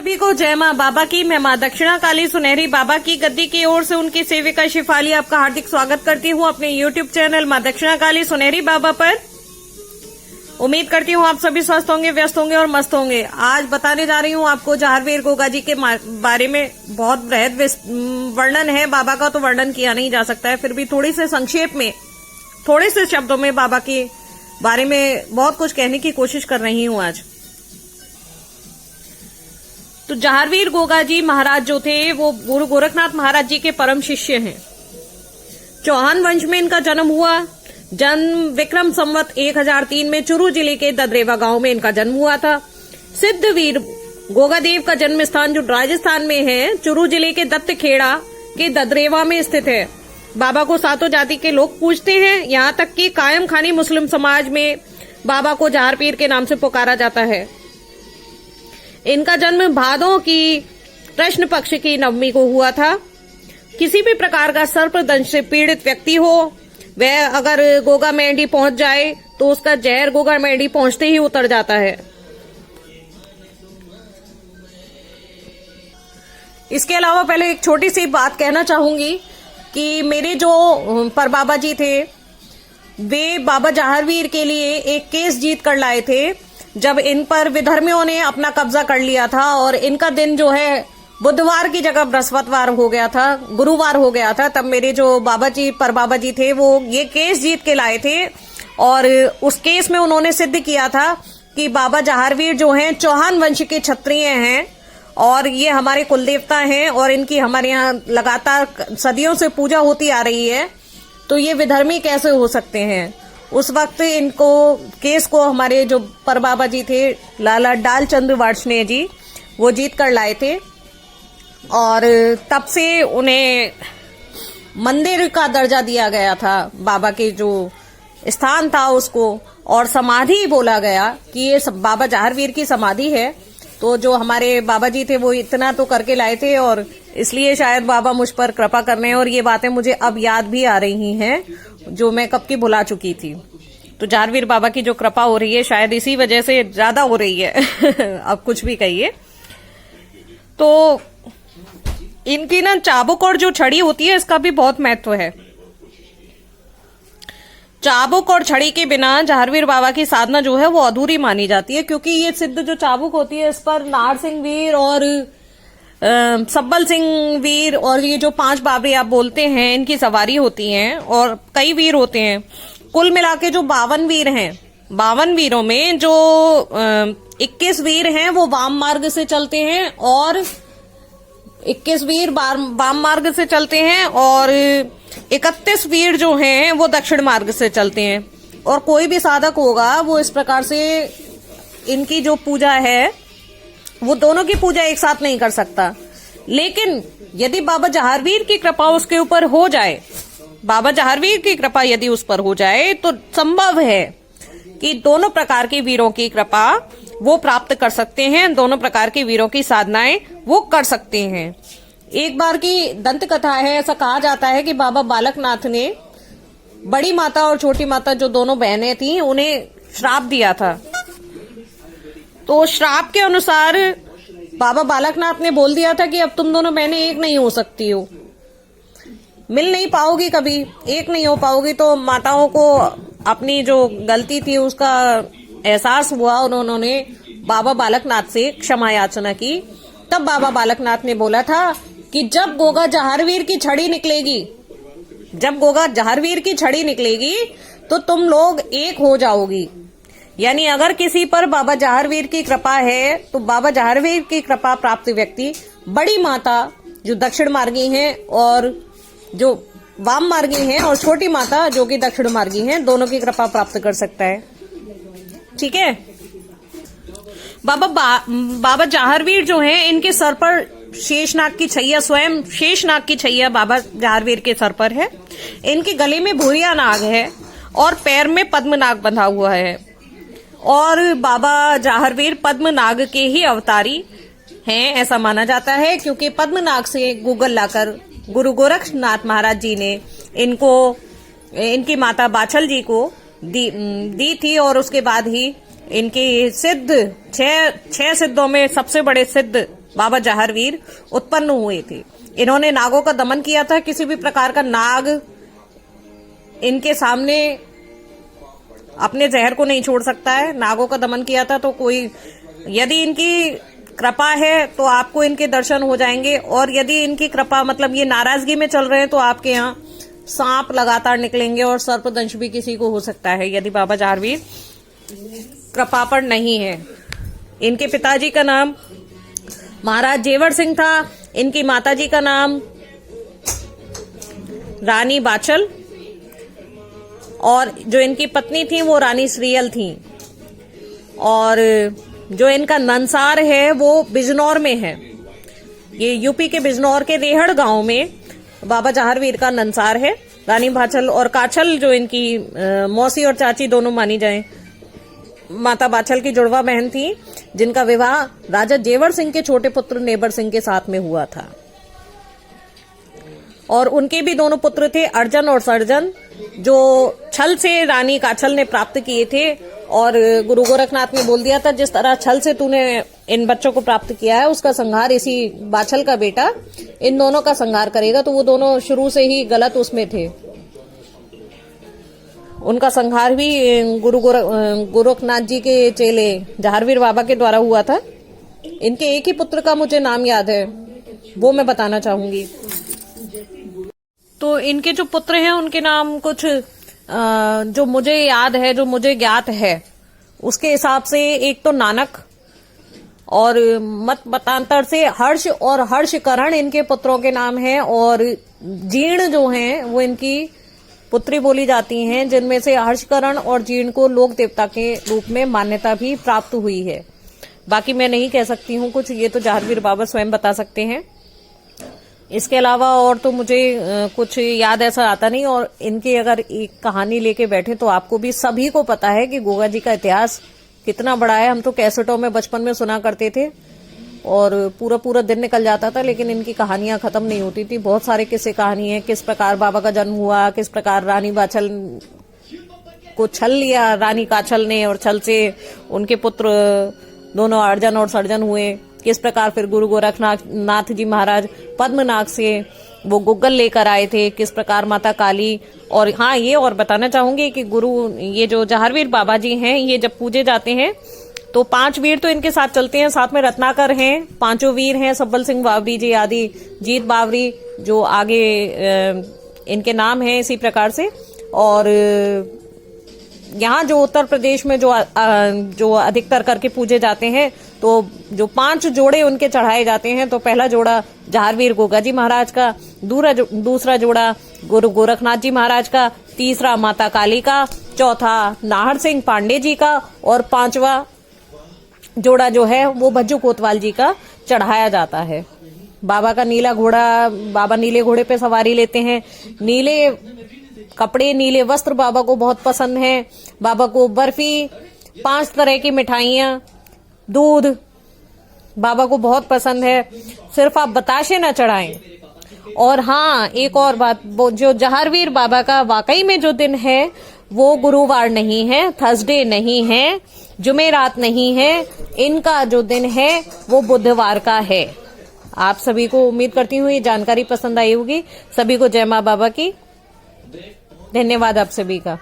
सभी को जय मां बाबा की। मैं मां दक्षिणा काली सुनहरी बाबा की गद्दी की ओर से उनकी सेविका शिफाली आपका हार्दिक स्वागत करती हूं अपने YouTube चैनल मां दक्षिणा काली सुनहरी बाबा पर। उम्मीद करती हूं आप सभी स्वस्थ होंगे, व्यस्त होंगे और मस्त होंगे। आज बताने जा रही हूं आपको जहारवीर गोगा जी के बारे में। बहुत बृहद वर्णन है, बाबा का तो वर्णन किया नहीं जा सकता है, फिर भी थोड़ी से संक्षेप में, थोड़े से शब्दों में बाबा के बारे में बहुत कुछ कहने की कोशिश कर रही हूं आज। तो जहारवीर गोगा जी महाराज जो थे वो गुरु गोरखनाथ महाराज जी के परम शिष्य हैं। चौहान वंश में इनका जन्म हुआ। जन्म विक्रम संवत 1003 में चुरू जिले के ददरेवा गांव में इनका जन्म हुआ था। सिद्धवीर गोगादेव का जन्म स्थान जो राजस्थान में है, चुरू जिले के दत्तखेड़ा के ददरेवा में स्थित है। बाबा को सातों जाति के लोग पूजते हैं, यहाँ तक कि कायम खानी मुस्लिम समाज में बाबा को जहार पीर के नाम से पुकारा जाता है। इनका जन्म भादों की कृष्ण पक्ष की नवमी को हुआ था। किसी भी प्रकार का सर्पदंश से पीड़ित व्यक्ति हो, वह अगर गोगा मेंढी पहुंच जाए तो उसका जहर गोगा मेंढी पहुंचते ही उतर जाता है। इसके अलावा पहले एक छोटी सी बात कहना चाहूंगी कि मेरे जो परबाबा जी थे वे बाबा जहारवीर के लिए एक केस जीत कर लाए थे, जब इन पर विधर्मियों ने अपना कब्जा कर लिया था और इनका दिन जो है बुधवार की जगह बृहस्पतिवार हो गया था, गुरुवार हो गया था। तब मेरे जो बाबा जी परबाबा जी थे वो ये केस जीत के लाए थे और उस केस में उन्होंने सिद्ध किया था कि बाबा जहारवीर जो हैं चौहान वंश के क्षत्रिय हैं और ये हमारे कुलदेवता हैं और इनकी हमारे यहाँ लगातार सदियों से पूजा होती आ रही है, तो ये विधर्मी कैसे हो सकते हैं। उस वक्त इनको केस को हमारे जो परबाबा जी थे लाला डालचंद वार्ष्णेय जी वो जीत कर लाए थे और तब से उन्हें मंदिर का दर्जा दिया गया था। बाबा के जो स्थान था उसको और समाधि बोला गया कि ये बाबा जहारवीर की समाधि है। तो जो हमारे बाबा जी थे वो इतना तो करके लाए थे और इसलिए शायद बाबा मुझ पर कृपा करने, और ये बातें मुझे अब याद भी आ रही हैं जो मैं कब की भुला चुकी थी। तो जहारवीर बाबा की जो कृपा हो रही है शायद इसी वजह से ज्यादा हो रही है अब कुछ भी कहिए। तो इनकी ना चाबुक और जो छड़ी होती है इसका भी बहुत महत्व है। चाबुक और छड़ी के बिना जहारवीर बाबा की साधना जो है वो अधूरी मानी जाती है, क्योंकि ये सिद्ध जो चाबुक होती है इस पर नार सिंह वीर और सब्बल सिंह वीर और ये जो 5 बाबे आप बोलते हैं इनकी सवारी होती है और कई वीर होते हैं। कुल मिला के जो 52 वीर हैं, 52 वीरों में जो 21 वीर हैं वो वाम मार्ग से चलते हैं और 21 वीर वाम मार्ग से चलते हैं और 31 वीर जो हैं वो दक्षिण मार्ग से चलते हैं। और कोई भी साधक होगा वो इस प्रकार से इनकी जो पूजा है वो दोनों की पूजा एक साथ नहीं कर सकता। लेकिन यदि बाबा जहारवीर की कृपा उसके ऊपर हो जाए, बाबा जहारवीर की कृपा यदि उस पर हो जाए तो संभव है कि दोनों प्रकार के वीरों की कृपा वो प्राप्त कर सकते हैं, दोनों प्रकार के वीरों की साधनाएं वो कर सकते हैं। एक बार की दंत कथा है, ऐसा कहा जाता है कि बाबा बालकनाथ ने बड़ी माता और छोटी माता जो दोनों बहनें थी उन्हें श्राप दिया था। तो श्राप के अनुसार बाबा बालकनाथ ने बोल दिया था कि अब तुम दोनों बहनें एक नहीं हो सकती हो, मिल नहीं पाओगी, कभी एक नहीं हो पाओगी। तो माताओं को अपनी जो गलती थी उसका एहसास हुआ, उन्होंने बाबा बालकनाथ से क्षमा याचना की। तब बाबा बालकनाथ ने बोला था कि जब गोगा जहारवीर की छड़ी निकलेगी, जब गोगा जहारवीर की छड़ी निकलेगी तो तुम लोग एक हो जाओगी। यानी अगर किसी पर बाबा जहारवीर की कृपा है तो बाबा जहारवीर की कृपा प्राप्त व्यक्ति बड़ी माता जो दक्षिण मार्गी हैं और जो वाम मार्गी हैं और छोटी माता जो कि दक्षिण मार्गी हैं, दोनों की कृपा प्राप्त कर सकता है। ठीक है। बाबा जहारवीर जो हैं इनके सर पर शेषनाग की छैया, स्वयं शेषनाग की छैया बाबा जहारवीर के सर पर है। इनके गले में भूरिया नाग है और पैर में पद्मनाग बंधा हुआ है। और बाबा जहारवीर पद्मनाग के ही अवतारी हैं ऐसा माना जाता है, क्योंकि पद्मनाग से गूगल लाकर गुरु गोरखनाथ महाराज जी ने इनको इनकी माता बाछल जी को दी थी और उसके बाद ही इनकी सिद्ध छह सिद्धों में सबसे बड़े सिद्ध बाबा जहारवीर उत्पन्न हुए थे। इन्होंने नागों का दमन किया था। किसी भी प्रकार का नाग इनके सामने अपने जहर को नहीं छोड़ सकता है। नागों का दमन किया था। तो कोई यदि इनकी कृपा है तो आपको इनके दर्शन हो जाएंगे, और यदि इनकी कृपा मतलब ये नाराजगी में चल रहे हैं तो आपके यहाँ सांप लगातार निकलेंगे और सर्पदंश भी किसी को हो सकता है यदि बाबा जहारवीर कृपा पर नहीं है। इनके पिताजी का नाम महाराज जेवर सिंह था। इनकी माताजी का नाम रानी बाचल, और जो इनकी पत्नी थी वो रानी श्रीयल थी। और जो इनका नंसार है वो बिजनौर में है। ये यूपी के बिजनौर के रेहड़ गांव में बाबा जहारवीर का नंसार है। रानी बाचल और काछल जो इनकी मौसी और चाची दोनों मानी जाए, माता बाचल की जुड़वा बहन थी, जिनका विवाह राजा जेवर सिंह के छोटे पुत्र नेबर सिंह के साथ में हुआ था। और उनके भी दोनों पुत्र थे, अर्जन और सर्जन, जो छल से रानी काछल ने प्राप्त किए थे। और गुरु गोरखनाथ ने बोल दिया था, जिस तरह छल से तूने इन बच्चों को प्राप्त किया है, उसका संहार इसी बाछल का बेटा इन दोनों का संहार करेगा। तो वो दोनों शुरू से ही गलत उसमें थे। उनका संहार भी गुरु गोरखनाथ जी के चेले जहारवीर बाबा के द्वारा हुआ था। इनके एक ही पुत्र का मुझे नाम याद है, वो मैं बताना चाहूंगी। तो इनके जो पुत्र हैं उनके नाम कुछ जो मुझे याद है, जो मुझे ज्ञात है उसके हिसाब से, एक तो नानक, और मत मतांतर से हर्ष और हर्षकरण इनके पुत्रों के नाम हैं। और जीर्ण जो हैं वो इनकी पुत्री बोली जाती हैं, जिनमें से हर्षकरण और जीर्ण को लोक देवता के रूप में मान्यता भी प्राप्त हुई है। बाकी मैं नहीं कह सकती हूँ कुछ, ये तो जहारवीर बाबा स्वयं बता सकते हैं। इसके अलावा और तो मुझे कुछ याद ऐसा आता नहीं। और इनकी अगर एक कहानी लेके बैठे तो आपको भी सभी को पता है कि गोगा जी का इतिहास कितना बड़ा है। हम तो कैसेटों में बचपन में सुना करते थे और पूरा पूरा दिन निकल जाता था, लेकिन इनकी कहानियां खत्म नहीं होती थी। बहुत सारे किस्से कहानी है, किस प्रकार बाबा का जन्म हुआ, किस प्रकार रानी बाछल को छल लिया रानी काछल ने, और छल से उनके पुत्र दोनों अर्जन और सर्जन हुए। किस प्रकार फिर गुरु गोरखनाथ जी महाराज पद्मनाग से वो गुग्गल लेकर आए थे, किस प्रकार माता काली। और हाँ, ये और बताना चाहूंगी कि ये जो जहारवीर बाबा जी हैं, ये जब पूजे जाते हैं तो 5 वीर तो इनके साथ चलते हैं, साथ में रत्नाकर हैं, 5 वीर हैं, सब्बल सिंह बावरी जी आदि, जीत बावरी जो आगे इनके नाम हैं इसी प्रकार से। और यहाँ जो उत्तर प्रदेश में जो अधिकतर करके पूजे जाते हैं, तो जो 5 जोड़े उनके चढ़ाए जाते हैं, तो पहला जोड़ा जहारवीर गोगा जी महाराज का, दूसरा जोड़ा गुरु गोरखनाथ जी महाराज का, तीसरा माता काली का, चौथा नाहर सिंह पांडे जी का, और 5वां जोड़ा जो है वो भज्जू कोतवाल जी का चढ़ाया जाता है। बाबा का नीला घोड़ा, बाबा नीले घोड़े पे सवारी लेते हैं। नीले कपड़े, नीले वस्त्र बाबा को बहुत पसंद है। बाबा को बर्फी, 5 तरह की मिठाइयाँ, दूध बाबा को बहुत पसंद है। सिर्फ आप बताशे ना चढ़ाएं। और हाँ, एक और बात, जो जहारवीर बाबा का वाकई में जो दिन है वो गुरुवार नहीं है, थर्सडे नहीं है, जुमेरात नहीं है। इनका जो दिन है वो बुधवार का है। आप सभी को उम्मीद करती हूँ ये जानकारी पसंद आई होगी। सभी को जय माँ बाबा की। धन्यवाद आप सभी का।